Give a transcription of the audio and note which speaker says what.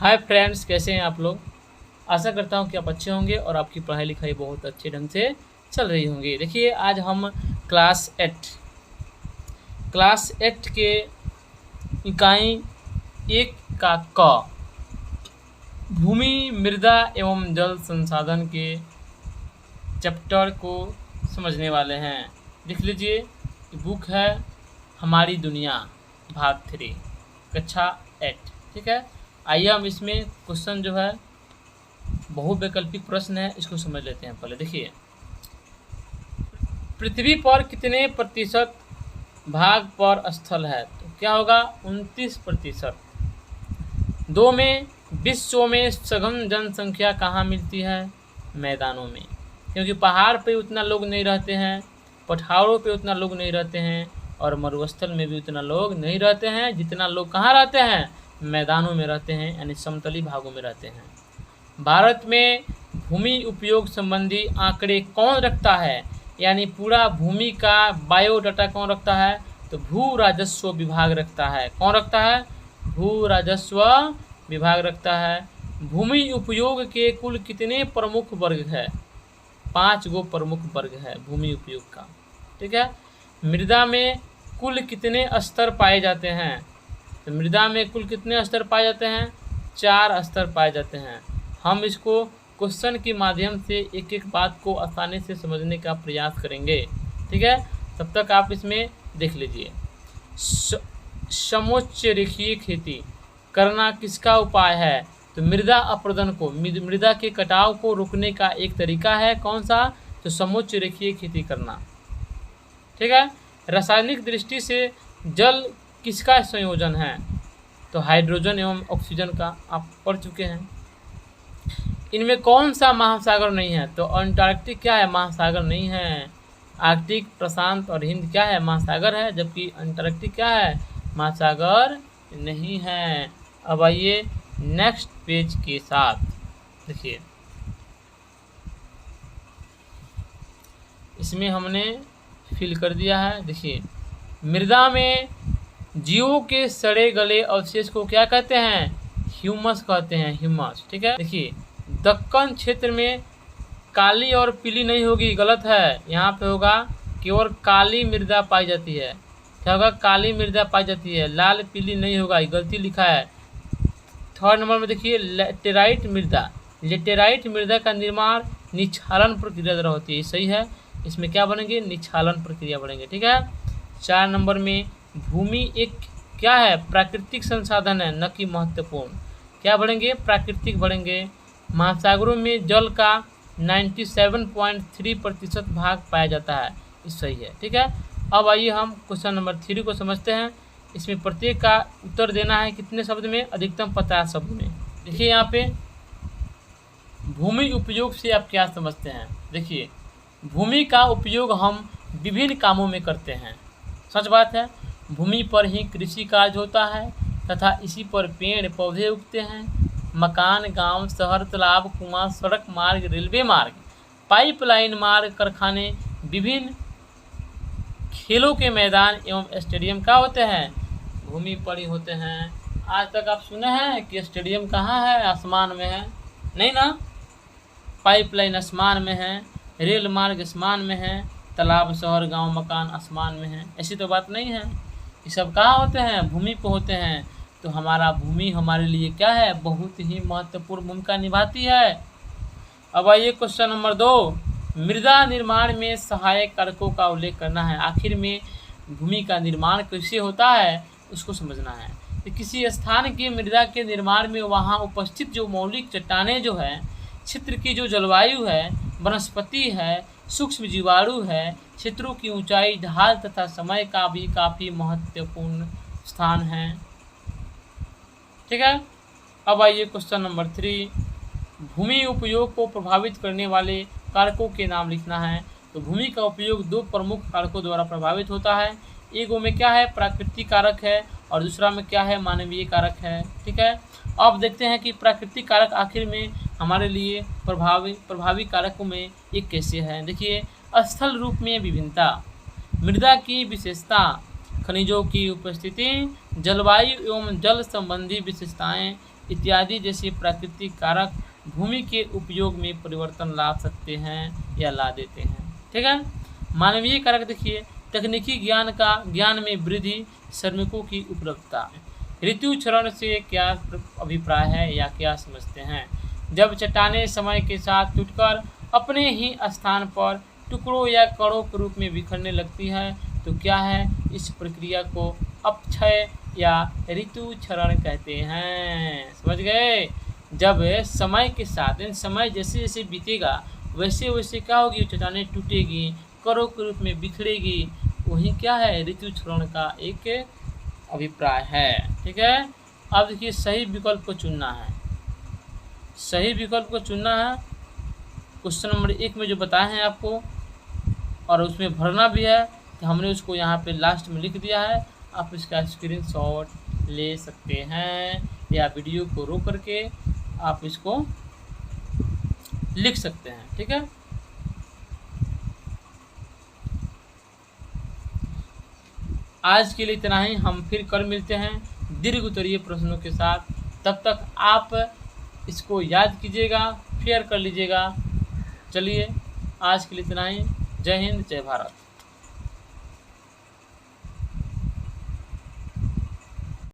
Speaker 1: Hi friends, कैसे हैं आप लोग। आशा करता हूं कि आप अच्छे होंगे और आपकी पढ़ाई लिखाई बहुत अच्छे ढंग से चल रही होंगी। देखिए, आज हम क्लास 8 के इकाई 1 का क भूमि, मृदा एवं जल संसाधन के चैप्टर को समझने वाले हैं। लिख लीजिए, बुक है हमारी दुनिया भाग 3 कक्षा 8। ठीक है, आइए हम इसमें क्वेश्चन जो है बहुवैकल्पिक प्रश्न है, इसको समझ लेते हैं। पहले देखिए, पृथ्वी पर कितने प्रतिशत भाग पर स्थल है? तो क्या होगा? 29%। 2 में विश्व में सघन जनसंख्या कहाँ मिलती है? मैदानों में, क्योंकि पहाड़ पे उतना लोग नहीं रहते हैं, पठारों पे उतना लोग नहीं रहते हैं और मरुस्थल में भी उतना लोग नहीं रहते हैं। जितना लोग कहाँ रहते हैं? मैदानों में रहते हैं, यानी समतली भागों में रहते हैं। भारत में भूमि उपयोग संबंधी आंकड़े कौन रखता है? यानी पूरा भूमि का बायोडाटा कौन रखता है? तो भू राजस्व विभाग रखता है। कौन रखता है? भू राजस्व विभाग रखता है। भूमि उपयोग के कुल कितने प्रमुख वर्ग है? 5 गो प्रमुख वर्ग है भूमि उपयोग का। ठीक है, मृदा में कुल कितने स्तर पाए जाते हैं? तो मृदा में कुल कितने स्तर पाए जाते हैं? 4 स्तर पाए जाते हैं। हम इसको क्वेश्चन के माध्यम से एक एक बात को आसानी से समझने का प्रयास करेंगे। ठीक है, तब तक आप इसमें देख लीजिए। समोच्च रेखीय खेती करना किसका उपाय है? तो मृदा अपरदन को, मृदा के कटाव को रोकने का एक तरीका है। कौन सा? तो समोच्च रेखीय खेती करना। ठीक है, रासायनिक दृष्टि से जल किसका संयोजन है? तो हाइड्रोजन एवं ऑक्सीजन का आप पढ़ चुके हैं। इनमें कौन सा महासागर नहीं है? तो अंटार्कटिक क्या है? महासागर नहीं है। आर्कटिक, प्रशांत और हिंद क्या है? महासागर है, जबकि अंटार्कटिक क्या है? महासागर नहीं है। अब आइए नेक्स्ट पेज के साथ देखिए, इसमें हमने फिल कर दिया है। देखिए, मृदा में जीवों के सड़े गले अवशेष को क्या कहते हैं? ह्यूमस कहते हैं, ह्यूमस। ठीक है, देखिए, दक्कन क्षेत्र में काली और पीली नहीं होगी, गलत है। यहाँ पे होगा केवल काली मृदा पाई जाती है। क्या होगा? काली मृदा पाई जाती है, लाल पीली नहीं होगा, गलती लिखा है। 3rd नंबर में देखिए, लेटेराइट मृदा। लेटेराइट मृदा का निर्माण निक्षालन प्रक्रिया द्वारा होती है, सही है। इसमें क्या बनेंगे? निक्षालन प्रक्रिया बनेंगे। ठीक है, 4 नंबर में भूमि एक क्या है? प्राकृतिक संसाधन है, न कि महत्वपूर्ण। क्या बढ़ेंगे? प्राकृतिक बढ़ेंगे। महासागरों में जल का 97.3% भाग पाया जाता है, ये सही है। ठीक है, अब आइए हम क्वेश्चन नंबर 3 को समझते हैं। इसमें प्रत्येक का उत्तर देना है कितने शब्द में? अधिकतम 50 शब्द में। देखिए, यहाँ पे भूमि उपयोग से आप क्या समझते हैं? देखिए, भूमि का उपयोग हम विभिन्न कामों में करते हैं। सच बात है, भूमि पर ही कृषि कार्य होता है तथा इसी पर पेड़ पौधे उगते हैं। मकान, गांव, शहर, तालाब, कुआं, सड़क मार्ग, रेलवे मार्ग, पाइपलाइन मार्ग, कारखाने, विभिन्न खेलों के मैदान एवं स्टेडियम क्या होते हैं? भूमि पर ही होते हैं। आज तक आप सुने हैं कि स्टेडियम कहाँ है? आसमान में है? नहीं ना। पाइपलाइन आसमान में है, रेल मार्ग आसमान में है, तालाब, शहर, गांव, मकान आसमान में है। ऐसी तो बात नहीं है। ये सब कहाँ होते हैं? भूमि पर होते हैं। तो हमारा भूमि हमारे लिए क्या है? बहुत ही महत्वपूर्ण भूमिका निभाती है। अब आइए क्वेश्चन नंबर 2, मृदा निर्माण में सहायक कारकों का उल्लेख करना है। आखिर में भूमि का निर्माण कैसे होता है, उसको समझना है। तो किसी स्थान की मृदा के निर्माण में वहाँ उपस्थित जो मौलिक चट्टानें जो है, क्षेत्र की जो जलवायु है, वनस्पति है, सूक्ष्म जीवाणु है, क्षेत्रों की ऊंचाई, ढाल तथा समय का भी काफ़ी महत्वपूर्ण स्थान है। ठीक है, अब आइए क्वेश्चन नंबर 3, भूमि उपयोग को प्रभावित करने वाले कारकों के नाम लिखना है। तो भूमि का उपयोग 2 प्रमुख कारकों द्वारा प्रभावित होता है। एक में क्या है? प्राकृतिक कारक है और दूसरा में क्या है? मानवीय कारक है। ठीक है, अब देखते हैं कि प्राकृतिक कारक आखिर में हमारे लिए प्रभावी कारकों में एक कैसे है। देखिए, स्थल रूप में विभिन्नता, मृदा की विशेषता, खनिजों की उपस्थिति, जलवायु एवं जल संबंधी विशेषताएं इत्यादि जैसे प्राकृतिक कारक भूमि के उपयोग में परिवर्तन ला सकते हैं या ला देते हैं। ठीक है। मानवीय कारक देखिए, तकनीकी ज्ञान में वृद्धि, श्रमिकों की उपलब्धता। ऋतु क्षरण से क्या अभिप्राय है या क्या समझते हैं? जब चट्टानें समय के साथ टूटकर अपने ही स्थान पर टुकड़ों या कणों के रूप में बिखरने लगती है तो क्या है, इस प्रक्रिया को अपक्षय या ऋतु क्षरण कहते हैं। समझ गए? जब समय के साथ समय जैसे जैसे बीतेगा वैसे वैसे क्या होगी, चट्टानें टूटेगी, कणों के रूप में बिखरेगी, वही क्या है, ऋतु क्षरण का एक अभिप्राय है। ठीक है। अब देखिए सही विकल्प को चुनना है। सही विकल्प को चुनना है क्वेश्चन नंबर 1 में जो बताए हैं आपको, और उसमें भरना भी है, तो हमने उसको यहाँ पे लास्ट में लिख दिया है। आप इसका स्क्रीनशॉट ले सकते हैं या वीडियो को रोक करके आप इसको लिख सकते हैं। ठीक है। आज के लिए इतना ही, हम फिर कल मिलते हैं दीर्घ उत्तरीय प्रश्नों के साथ। तब तक आप इसको याद कीजिएगा, शेयर कर लीजिएगा। चलिए आज के लिए इतना ही। जय हिंद, जय भारत।